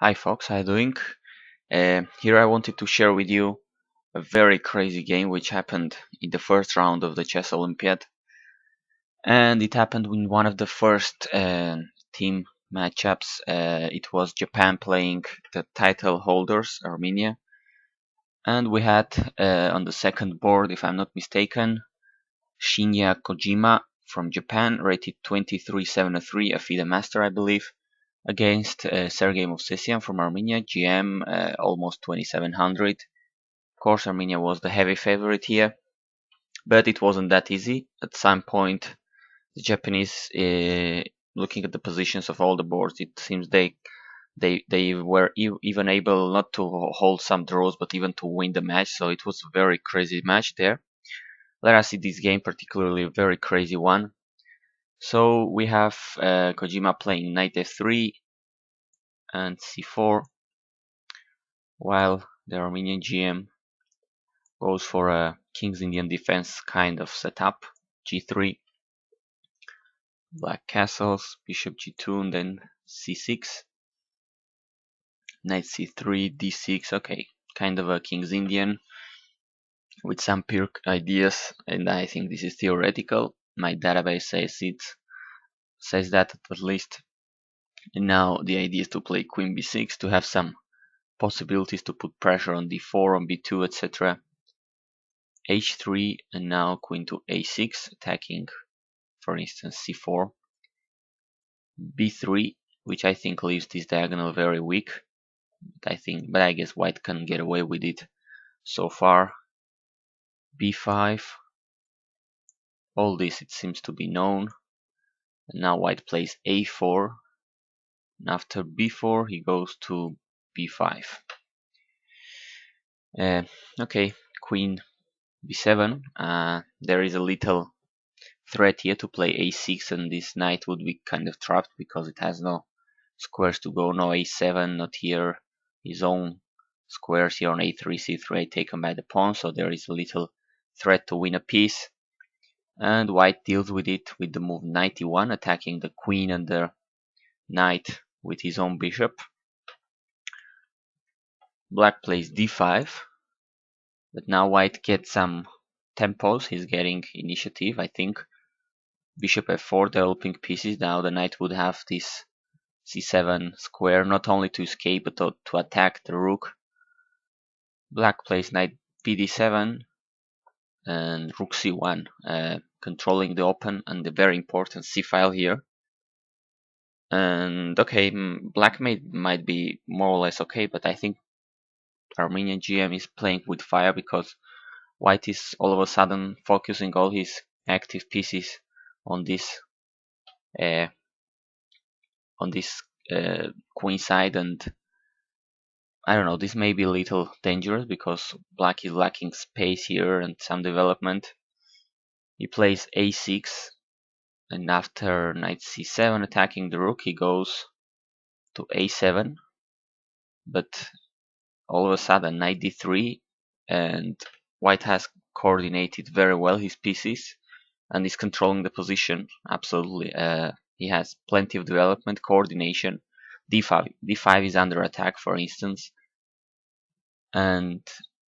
Hi folks, how you doing? Here I wanted to share with you a very crazy game which happened in the first round of the chess Olympiad, and it happened in one of the first team matchups. It was Japan playing the title holders, Armenia, and we had on the second board, if I'm not mistaken, Shinya Kojima from Japan, rated 2373, a FIDE master, I believe, against Sergei Movsesian from Armenia, GM, almost 2700. Of course, Armenia was the heavy favorite here, but it wasn't that easy. At some point, the Japanese, looking at the positions of all the boards, it seems they were even able not to hold some draws, but even to win the match. So it was a very crazy match there. Let us see this game, particularly a very crazy one. So we have Kojima playing knight f3 and c4, while the Armenian GM goes for a King's Indian defense kind of setup. g3, black castles, bishop g2, and then c6, knight c3, d6. Okay, kind of a King's Indian with some pure ideas, and I think this is theoretical. My database says that at least. And now the idea is to play queen b6 to have some possibilities to put pressure on d4, on b2, etc. h3, and now queen to a6, attacking, for instance, c4, b3, which I think leaves this diagonal very weak. But I guess white can get away with it so far. b5, all this it seems to be known. And now white plays a4, and after b4 he goes to b5. Okay, queen b7. There is a little threat here to play a6, and this knight would be kind of trapped because it has no squares to go, no a7, not here. His own squares here on a3, c3 taken by the pawn, so there is a little threat to win a piece. And white deals with it with the move knight e1, attacking the queen and the knight with his own bishop. Black plays d5, but now white gets some tempos. He's getting initiative, I think. Bishop f4, developing pieces. Now the knight would have this c7 square, not only to escape but to attack the rook. Black plays knight bd7 and rook c1, controlling the open and the very important c file here. And okay, black might be more or less okay, but I think Armenian GM is playing with fire because white is all of a sudden focusing all his active pieces on this uh, queen side, and I don't know, this may be a little dangerous because black is lacking space here and some development. He plays a6, and after knight c7 attacking the rook, he goes to a7, but all of a sudden knight d3, and white has coordinated very well his pieces and is controlling the position absolutely. He has plenty of development, coordination. d5 is under attack, for instance, and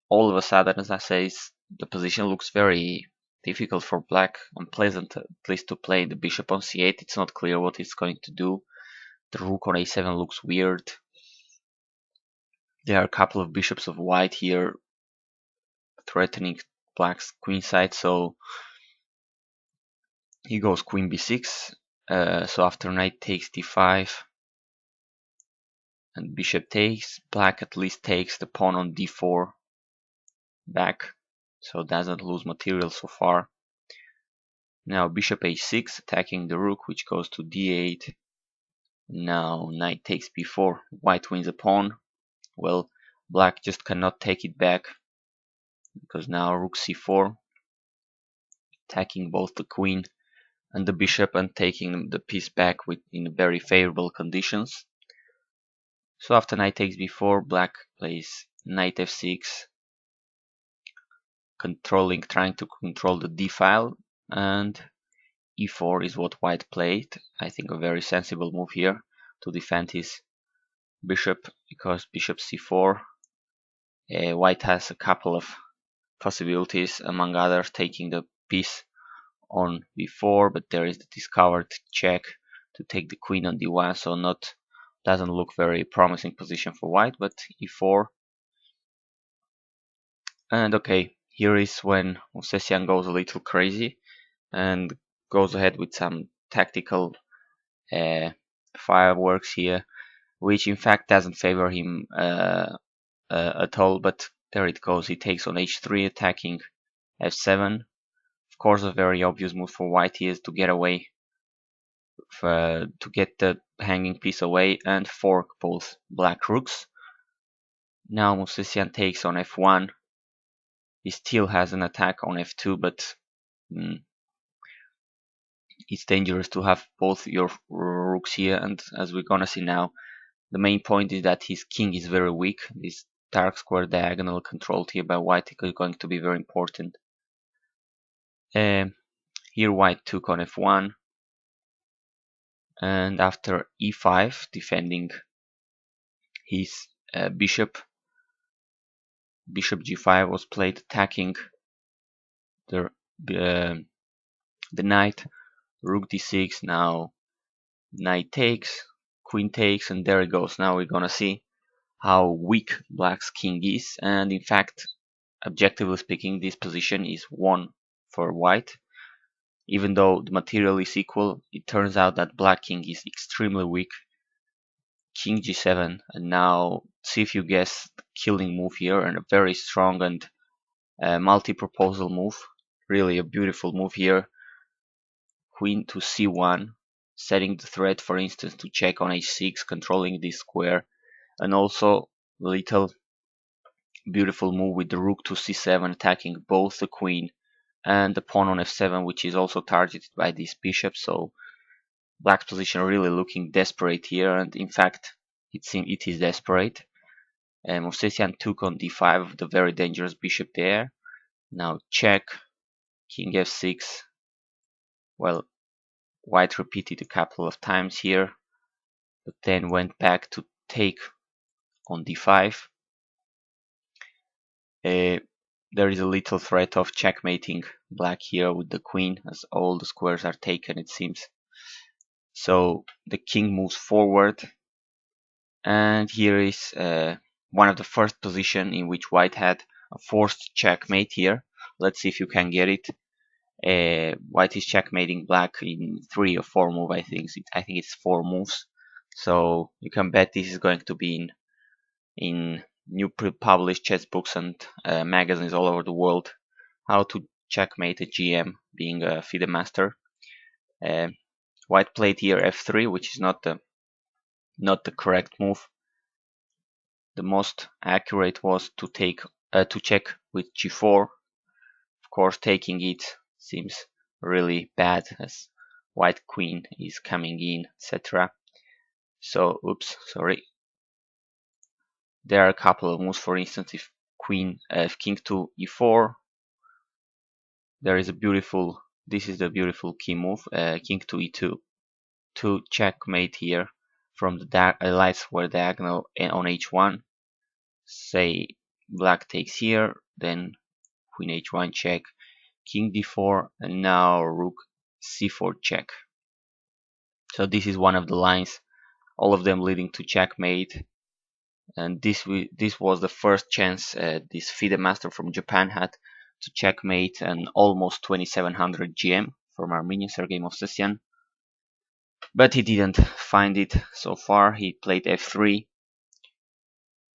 all of a sudden, as I say, the position looks very difficult for black, unpleasant at least to play. The bishop on c8, it's not clear what it's going to do. The rook on a7 looks weird. There are a couple of bishops of white here threatening black's queen side, so he goes queen b6. So after knight takes d5 and bishop takes, black at least takes the pawn on d4 back, so doesn't lose material so far. Now bishop h6, attacking the rook, which goes to d8. Now knight takes b4, white wins a pawn. Well, black just cannot take it back because now rook c4, attacking both the queen and the bishop and taking the piece back in very favorable conditions. So after knight takes b4, black plays knight f6, trying to control the d file, and e4 is what white played. I think a very sensible move here to defend his bishop, because bishop c4. White has a couple of possibilities, among others taking the piece on b4, but there is the discovered check to take the queen on d1, so doesn't look very promising position for white, but e4. And okay, here is when Movsesian goes a little crazy and goes ahead with some tactical fireworks here, which in fact doesn't favor him at all, but there it goes. He takes on h3, attacking f7. Of course, a very obvious move for white here is to get away, to get the hanging piece away and fork both black rooks. Now Movsesian takes on f1. He still has an attack on f2, but it's dangerous to have both your rooks here, and as we're gonna see now, the main point is that his king is very weak. This dark square diagonal controlled here by white is going to be very important. Here white took on f1, and after e5, defending his bishop g5 was played, attacking the knight. Rook d6, now knight takes, queen takes, and there it goes. Now we're gonna see how weak black's king is, and in fact, objectively speaking, this position is won for white. Even though the material is equal, it turns out that black king is extremely weak. King g7, and now see if you guess the killing move here, and a very strong and multi-proposal move. Really a beautiful move here. Queen to c1, setting the threat, for instance, to check on h6, controlling this square, and also a little beautiful move with the rook to c7, attacking both the queen and the pawn on f7, which is also targeted by this bishop. So black's position really looking desperate here, and in fact it is desperate. Movsesian took on d5, the very dangerous bishop there. Now check, king f6. Well, white repeated a couple of times here, but then went back to take on d5. There is a little threat of checkmating black here with the queen, as all the squares are taken, it seems. So the king moves forward, and here is one of the first position in which white had a forced checkmate here. Let's see if you can get it. White is checkmating black in 3 or 4 moves, I think. I think it's 4 moves. So you can bet this is going to be in new published chess books and magazines all over the world. How to checkmate a GM, being a FIDE master. White played here f3, which is not the correct move. The most accurate was to check with g4. Of course, taking it seems really bad, as white queen is coming in, etc. So, oops, sorry. There are a couple of moves. For instance, if king to e4, there is a beautiful. This is the beautiful key move, king to e2, to checkmate here from the light square diagonal on h1. Say black takes here, then queen h1 check, king d4, and now rook c4 check. So this is one of the lines, all of them leading to checkmate. And this was the first chance this FIDE master from Japan had to checkmate an almost 2700 GM from Armenia, Sergei Movsesian. But he didn't find it so far. He played f3.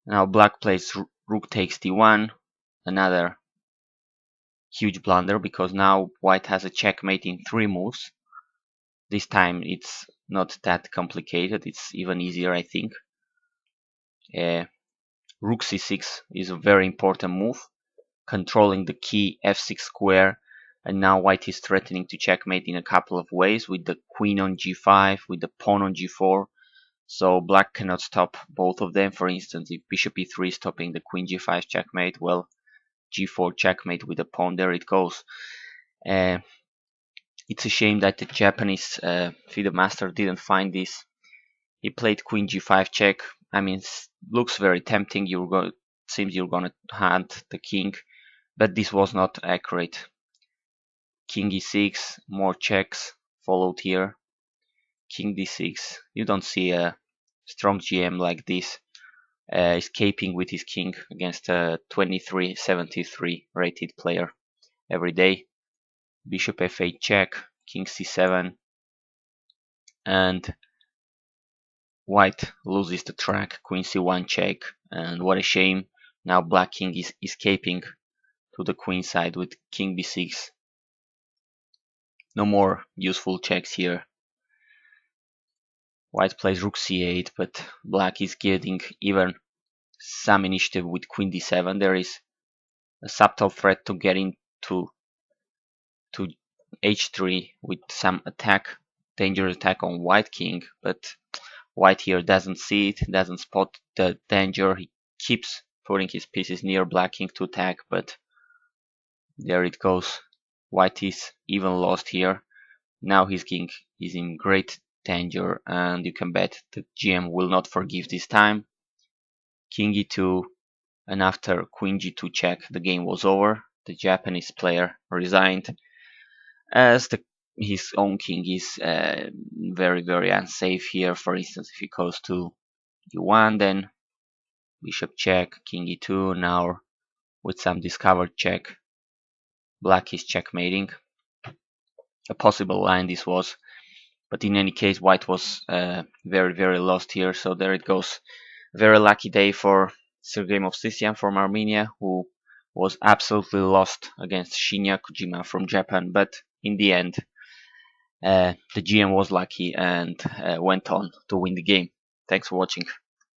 Now black plays rook takes d1, another huge blunder, because now white has a checkmate in 3 moves. This time it's not that complicated, it's even easier, I think. Rook c6 is a very important move, controlling the key f6 square, and now white is threatening to checkmate in a couple of ways, with the queen on g5, with the pawn on g4. So black cannot stop both of them. For instance, if bishop e3 is stopping the queen g5 checkmate, well, g4 checkmate with the pawn, there it goes. It's a shame that the Japanese FIDE master didn't find this. He played queen g5 check. I mean, looks very tempting. Seems you're gonna hunt the king, but this was not accurate. King e6, more checks followed here. King d6. You don't see a strong GM like this escaping with his king against a 2373 rated player every day. Bishop f8 check, king c7, and white loses the track, queen c1 check, and what a shame. Now black king is escaping to the queen side with king b6. No more useful checks here. White plays rook c8, but black is getting even some initiative with queen d7. There is a subtle threat to get into to h3 with some attack, dangerous attack on white king, but white here doesn't see it, doesn't spot the danger. He keeps putting his pieces near black king to attack, but there it goes. White is even lost here. Now his king is in great danger, and you can bet the GM will not forgive this time. King e2, and after queen g2 check, the game was over. The Japanese player resigned, as his own king is very unsafe here. For instance, if he goes to e1, then bishop check, king e2. Now with some discovered check, black is checkmating. A possible line this was, but in any case white was very lost here. So there it goes. Very lucky day for Sergei Movsesian from Armenia, who was absolutely lost against Shinya Kojima from Japan, but in the end the GM was lucky and went on to win the game. Thanks for watching.